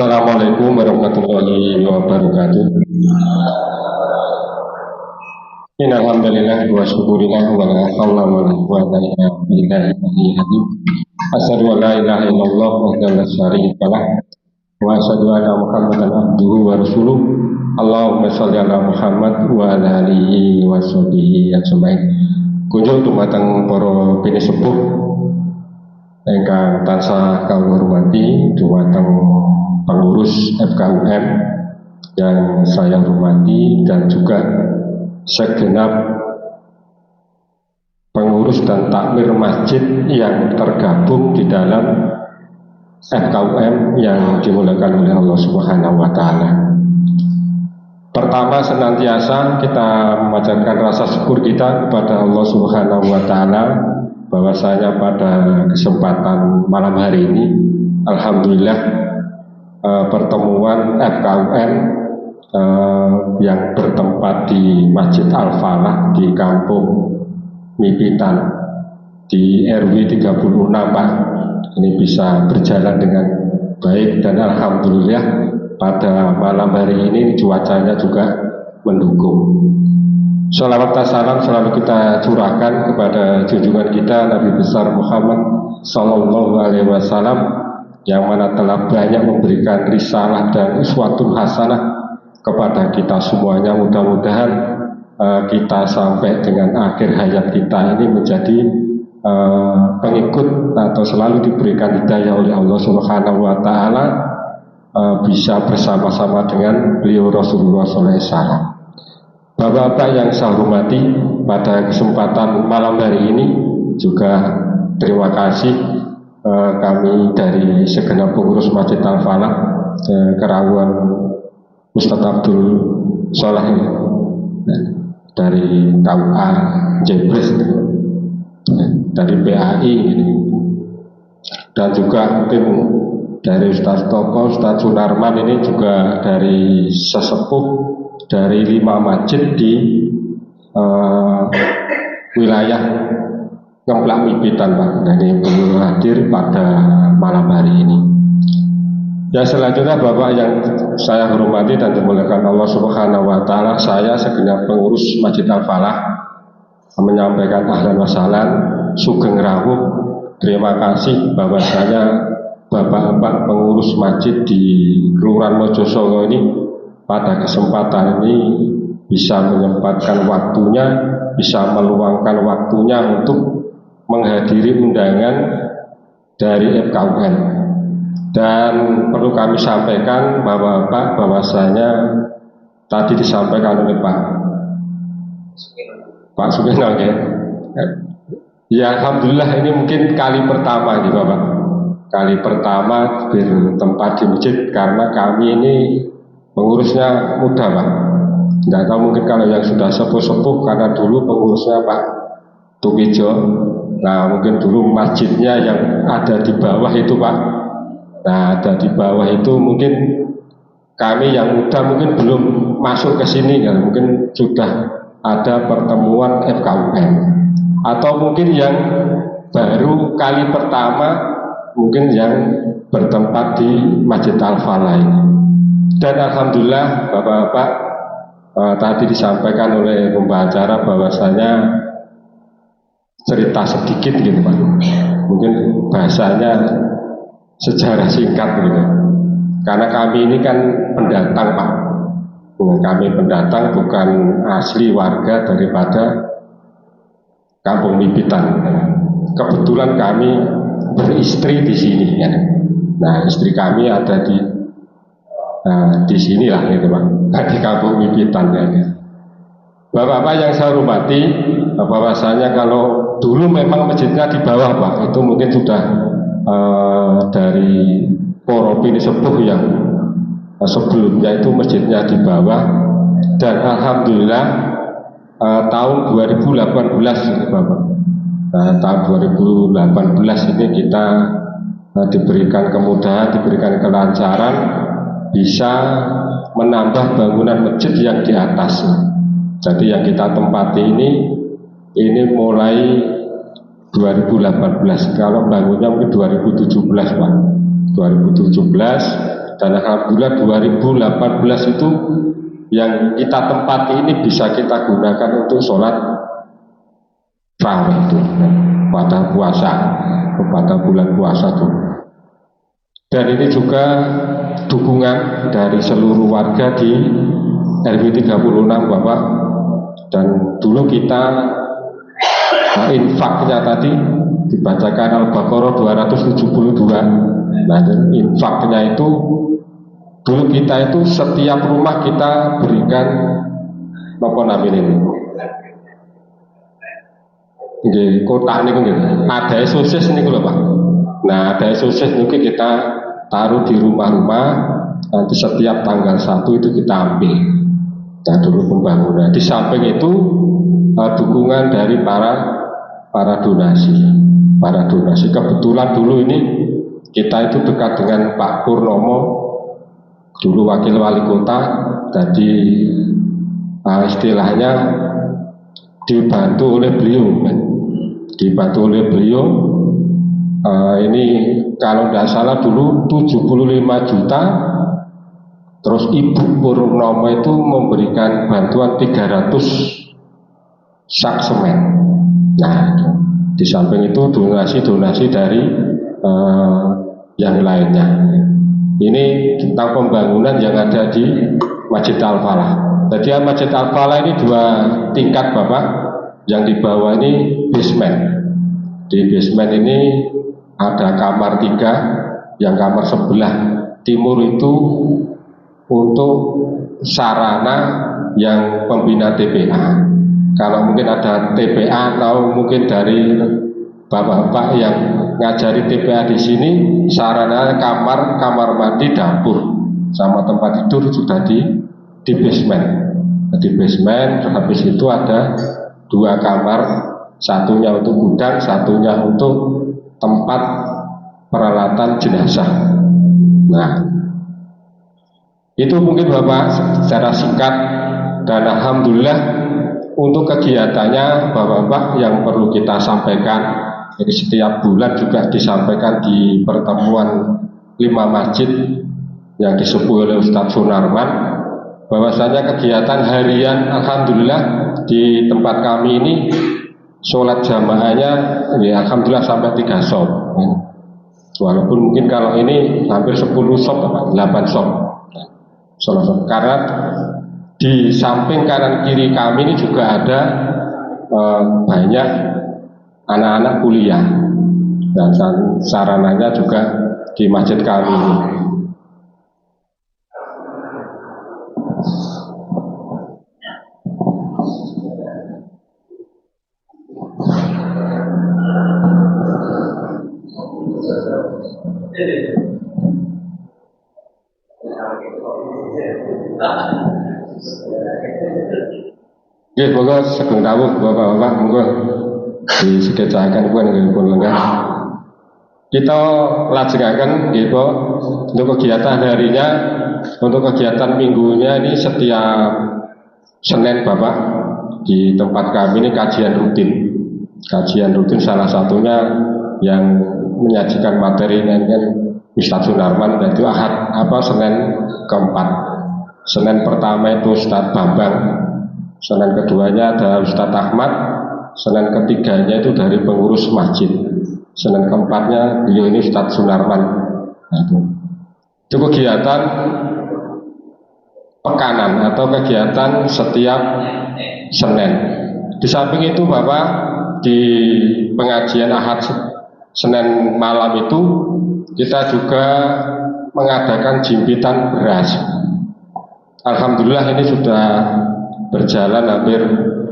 Assalamualaikum warahmatullahi wabarakatuh. Innalhamdulillah wa syukurillah wa la hawla wa la quwwata illa billahi al-aliyyil azim. Asyhadu an la ilaha illallah wahdahu la syarika lah wa asyhadu anna Muhammadan abduhu wa rasuluh. Allahumma shalli ala Muhammad wa ala alihi wa sahbihi ajmain. Kunjung dumateng para pinisepuh ingkang tansah kawula hormati, dumateng pengurus FKUM yang saya hormati, dan juga segenap pengurus dan takmir masjid yang tergabung di dalam FKUM yang dimuliakan oleh Allah Subhanahu wa Ta'ala. Pertama, senantiasa kita memanjatkan rasa syukur kita kepada Allah Subhanahu wa Ta'ala bahwasanya pada kesempatan malam hari ini, alhamdulillah, pertemuan FKUM yang bertempat di Masjid Al-Falah di Kampung Mipitan di RW 36 Pak, ini bisa berjalan dengan baik, dan alhamdulillah pada malam hari ini cuacanya juga mendukung. Shalawat dan salam selalu kita curahkan kepada junjungan kita Nabi besar Muhammad Sallallahu Alaihi Wasallam, yang mana telah banyak memberikan risalah dan uswatun hasanah kepada kita semuanya. Mudah-mudahan kita sampai dengan akhir hayat kita ini menjadi pengikut atau selalu diberikan hidayah oleh Allah Subhanahu wa Ta'ala, bisa bersama-sama dengan beliau Rasulullah SAW. Bapak-bapak yang saya hormati, pada kesempatan malam hari ini juga terima kasih kami dari segenap pengurus Masjid Al-Falah, Kerawuan Ustadz Abdul Soleh dari KUA Jebres, dari PAI, dan juga tim dari Ustadz Toko, Ustadz Sunarman, ini juga dari sesepuh dari 5 masjid di wilayah Ngemplak Mipitan Pak, dan yang belum hadir pada malam hari ini. Ya, selanjutnya Bapak yang saya hormati dan dimuliakan Allah Subhanahu wa Ta'ala, saya segenap pengurus Masjid Al-Falah menyampaikan ahlan wa sahlan, sugeng rawuh, terima kasih bahwasanya Bapak-bapak pengurus masjid di Kelurahan Mojosongo ini pada kesempatan ini bisa menyempatkan waktunya, bisa meluangkan waktunya untuk menghadiri undangan dari FKUM. Dan perlu kami sampaikan bahwasanya tadi disampaikan oleh Pak Sugeng, ya alhamdulillah ini mungkin kali pertama nih Bapak, kali pertama bertempat di masjid, karena kami ini pengurusnya muda Pak. Tidak tahu mungkin kalau yang sudah sepuh-sepuh, karena dulu pengurusnya Pak Tukijo. Nah, mungkin dulu masjidnya yang ada di bawah itu Pak. Nah, ada di bawah itu mungkin kami yang muda mungkin belum masuk ke sini, ya. Mungkin sudah ada pertemuan FKUM, atau mungkin yang baru kali pertama mungkin yang bertempat di Masjid Al-Falah ini. Dan alhamdulillah Bapak-bapak, tadi disampaikan oleh pembicara bahwasanya cerita sedikit gitu Pak, mungkin bahasanya sejarah singkat gitu, karena kami ini kan pendatang Pak, kami pendatang, bukan asli warga daripada Kampung Mipitan. Kebetulan kami beristri di sini ya. Nah, istri kami ada di sini lah gitu Pak, di Kampung Mipitan ya. Bapak-bapak yang saya hormati, bahwasanya kalau dulu memang masjidnya di bawah Pak, itu mungkin sudah dari para pinisepuh yang sebelumnya itu masjidnya di bawah. Dan alhamdulillah tahun 2018 ini Bapak, tahun 2018 ini kita diberikan kemudahan, diberikan kelancaran, bisa menambah bangunan masjid yang di atas. Jadi yang kita tempati ini mulai 2018, kalau bangunnya mungkin 2017 Pak, 2017 dan alhamdulillah 2018 itu yang kita tempati ini bisa kita gunakan untuk sholat tarawih itu pada puasa, pada bulan puasa itu. Dan ini juga dukungan dari seluruh warga di RW 36 Bapak. Dan dulu kita infaknya tadi dibacakan Al-Baqarah 272. Nah, infaknya itu dulu kita itu setiap rumah kita berikan apa namanya ini? Kotak ini gitu. Ada sosis ini loh Pak. Nah, ada sosis ini kita taruh di rumah-rumah. Nanti setiap tanggal 1 itu kita ambil. Nah, dulu pembangunan. Di samping itu dukungan dari para donasi. Kebetulan dulu ini kita itu dekat dengan Pak Purnomo, dulu wakil wali kota. Jadi istilahnya dibantu oleh beliau. Ini kalau tidak salah dulu 75 juta. Terus Ibu Purnomo itu memberikan bantuan 300 sak semen. Nah, di samping itu donasi dari yang lainnya. Ini tentang pembangunan yang ada di Masjid Al-Falah. Jadi Masjid Al-Falah ini 2 tingkat Bapak. Yang di bawah ini basement. Di basement ini ada kamar 3, yang kamar sebelah timur itu untuk sarana yang pembina TPA. Kalau mungkin ada TPA atau mungkin dari bapak-bapak yang ngajari TPA di sini, sarana kamar mandi, dapur sama tempat tidur sudah di basement. Di basement, habis itu ada 2 kamar, satunya untuk gudang, satunya untuk tempat peralatan jenazah. Nah, itu mungkin Bapak secara singkat. Dan alhamdulillah untuk kegiatannya Bapak-bapak yang perlu kita sampaikan, jadi setiap bulan juga disampaikan di pertemuan 5 masjid yang disepuh oleh Ustadz Sunarman, bahwasanya kegiatan harian alhamdulillah di tempat kami ini sholat jamaahnya ya alhamdulillah sampai 3 shop. Walaupun mungkin kalau ini hampir 10 shop, 8 shop. Karena di samping kanan kiri kami ini juga ada banyak anak-anak kuliah, dan sarananya juga di masjid kami ini. Ya, moga sekeng dawuh Bapak-bapak, moga disikecakan pun lenggah. Kita lajengaken nggih untuk kegiatan harinya, untuk kegiatan minggunya ini setiap Senin Bapak di tempat kami ini kajian rutin. Kajian rutin salah satunya yang menyajikan materi dengan Ustadz Sunarman, yaitu Senin keempat. Senin pertama itu Ustadz Bambang, Senin keduanya ada Ustadz Ahmad, Senin ketiganya itu dari pengurus masjid, Senin keempatnya beliau ini Ustadz Sunarman. Nah, itu kegiatan pekanan atau kegiatan setiap Senin. Di samping itu Bapak, di pengajian Ahad Senin malam itu kita juga mengadakan jimpitan beras. Alhamdulillah ini sudah berjalan hampir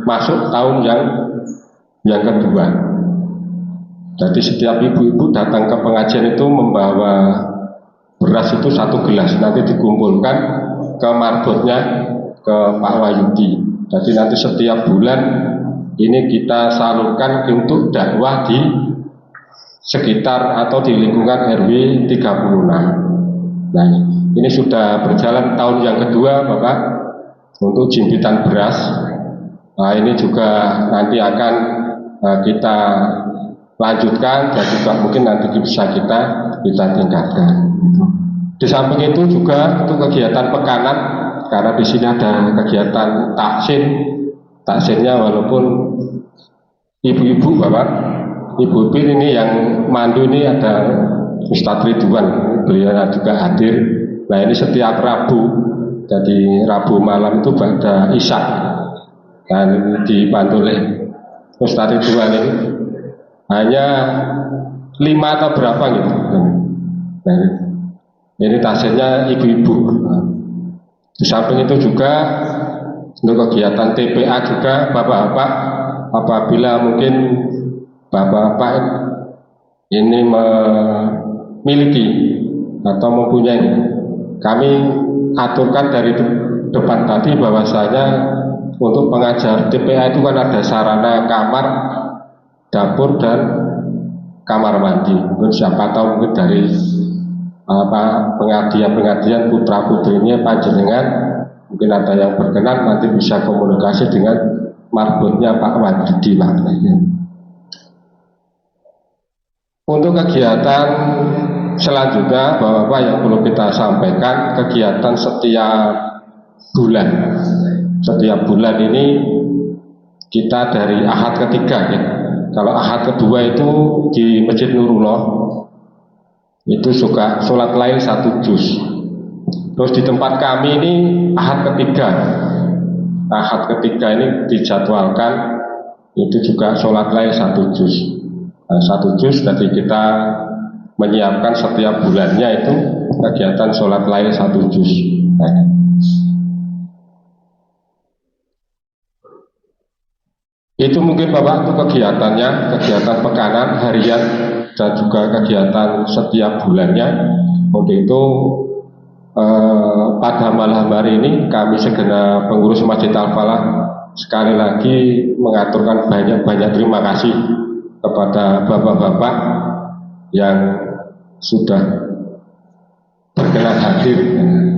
masuk tahun yang kedua. Jadi setiap ibu-ibu datang ke pengajian itu membawa beras itu 1 gelas, nanti dikumpulkan ke marbotnya ke Pak Wahyudi. Jadi nanti setiap bulan ini kita salurkan untuk dakwah di sekitar atau di lingkungan RW 36. Nah, ini sudah berjalan tahun yang kedua Bapak untuk jimpitan beras. Nah, ini juga nanti akan kita lanjutkan dan juga mungkin nanti bisa kita tingkatkan. Di samping itu juga untuk kegiatan pekanan, karena di sini ada kegiatan taksin. Taksinnya walaupun ibu-ibu, bapak, ibu ini yang mandu ini ada Ustadz Ridwan, beliau juga hadir. Nah ini setiap Rabu, jadi Rabu malam itu pada Isya, dan dibantu oleh Ustadz Ridwan ini hanya 5 atau berapa gitu. Nah, ini tasnya ibu-ibu. Di samping itu juga untuk kegiatan TPA juga bapak-bapak, apabila mungkin bapak-bapak ini memiliki atau mempunyai, kami aturkan dari depan tadi bahwasanya untuk pengajar TPA itu kan ada sarana kamar, dapur dan kamar mandi. Mungkin siapa tahu mungkin dari pengabdian putra putrinya panjenengan mungkin ada yang berkenan, nanti bisa komunikasi dengan marbotnya Pak Wadidi maknanya. Untuk kegiatan selanjutnya Bapak-Bapak yang perlu kita sampaikan, kegiatan setiap bulan. Setiap bulan ini kita dari Ahad ketiga ya. Kalau Ahad kedua itu di Masjid Nurullah itu suka sholat lail 1 juz. Terus di tempat kami ini Ahad ketiga ini dijadwalkan itu juga sholat lail 1 juz. 1 juz, jadi kita menyiapkan setiap bulannya itu kegiatan sholat lail 1 juz. Itu mungkin Bapak untuk kegiatannya, kegiatan pekanan harian dan juga kegiatan setiap bulannya. Untuk itu pada malam hari ini kami segenap pengurus Masjid Al-Falah sekali lagi mengaturkan banyak-banyak terima kasih kepada bapak-bapak yang sudah berkenan hadir.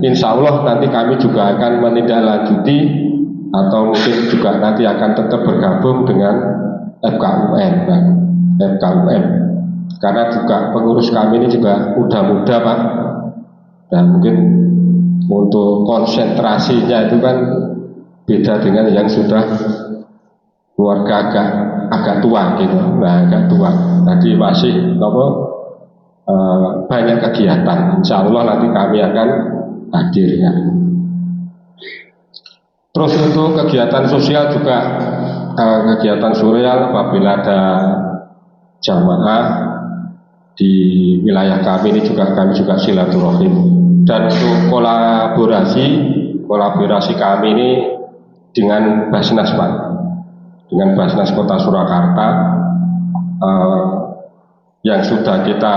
Insya Allah nanti kami juga akan menindaklanjuti atau mungkin juga nanti akan tetap bergabung dengan FKUM, karena juga pengurus kami ini juga muda-muda Pak, dan mungkin untuk konsentrasinya itu kan beda dengan yang sudah keluarga agak tua gitu. Nah agak tua, jadi masih banyak kegiatan. Insya Allah nanti kami akan hadir ya. Terus untuk kegiatan sosial juga kegiatan sosial apabila ada jamaah di wilayah kami ini juga kami juga silaturahim. Dan untuk kolaborasi kami ini dengan Basnas Pak, dengan Basnas Kota Surakarta yang sudah kita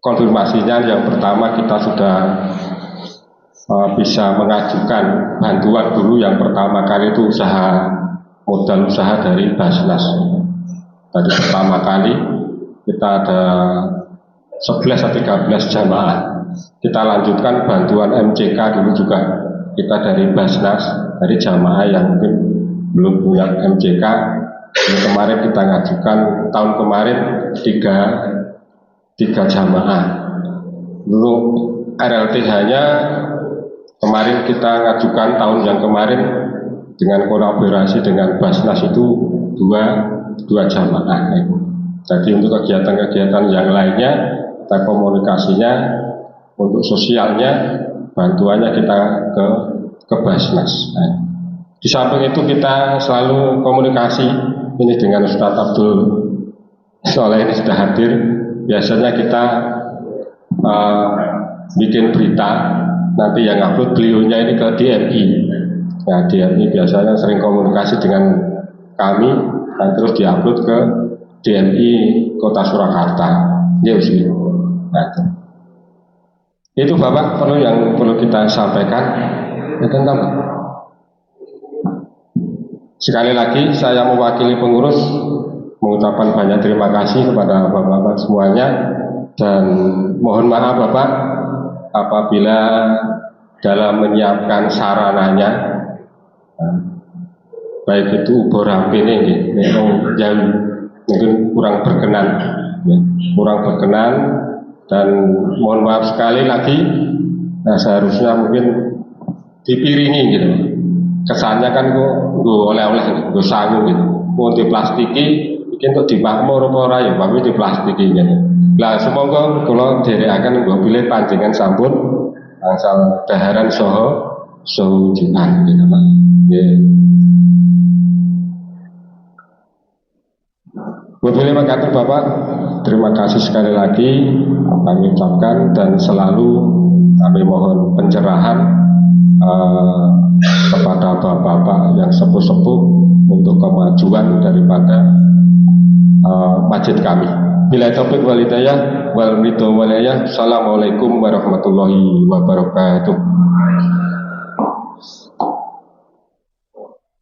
konfirmasinya. Yang pertama kita sudah bisa mengajukan bantuan dulu. Yang pertama kali itu modal usaha dari Basnas. Tadi pertama kali kita ada 11 atau 13 jamaah. Kita lanjutkan bantuan MCK dulu juga, kita dari Basnas, dari jamaah yang mungkin belum punya MCK. Ini kemarin kita ngajukan tahun kemarin 3 jamaah. Dulu RLTH-nya kemarin kita ngajukan tahun yang kemarin dengan kolaborasi dengan Basnas itu dua jamaah. Jadi untuk kegiatan-kegiatan yang lainnya kita komunikasinya untuk sosialnya bantuannya kita ke Basnas. Di samping itu kita selalu komunikasi ini dengan Ustadz Abdul Soleh ini sudah hadir. Biasanya kita bikin berita, nanti yang upload beliaunya ini ke DMI. Nah, DMI biasanya sering komunikasi dengan kami dan terus diupload ke DMI Kota Surakarta. Ya, nah, itu Bapak yang perlu kita sampaikan. Tentang sekali lagi saya mewakili pengurus mengucapkan banyak terima kasih kepada Bapak-Bapak semuanya, dan mohon maaf Bapak apabila dalam menyiapkan sarananya baik itu ubur rampin ini yang mungkin kurang berkenan Dan mohon maaf sekali lagi, nah seharusnya mungkin dipiringi gitu. Kesannya kan kok gue oleh-oleh, gue sangu gitu. Mau diplastiki, mungkin untuk dipakmur apa ora ya, tapi diplastiki gitu. Lah semoga kalau akan gue pilih panjenengan sampun angsal daharan soho jinan gitu Pak. Yeah. Gue pilih makatur Bapak, terima kasih sekali lagi kami ucapkan dan selalu kami mohon pencerahan kepada bapak-bapak yang sepuh-sepuh untuk kemajuan daripada masjid kami. Bila taufiq wal hidayah wal ridho wal hidayah. Assalamualaikum warahmatullahi wabarakatuh.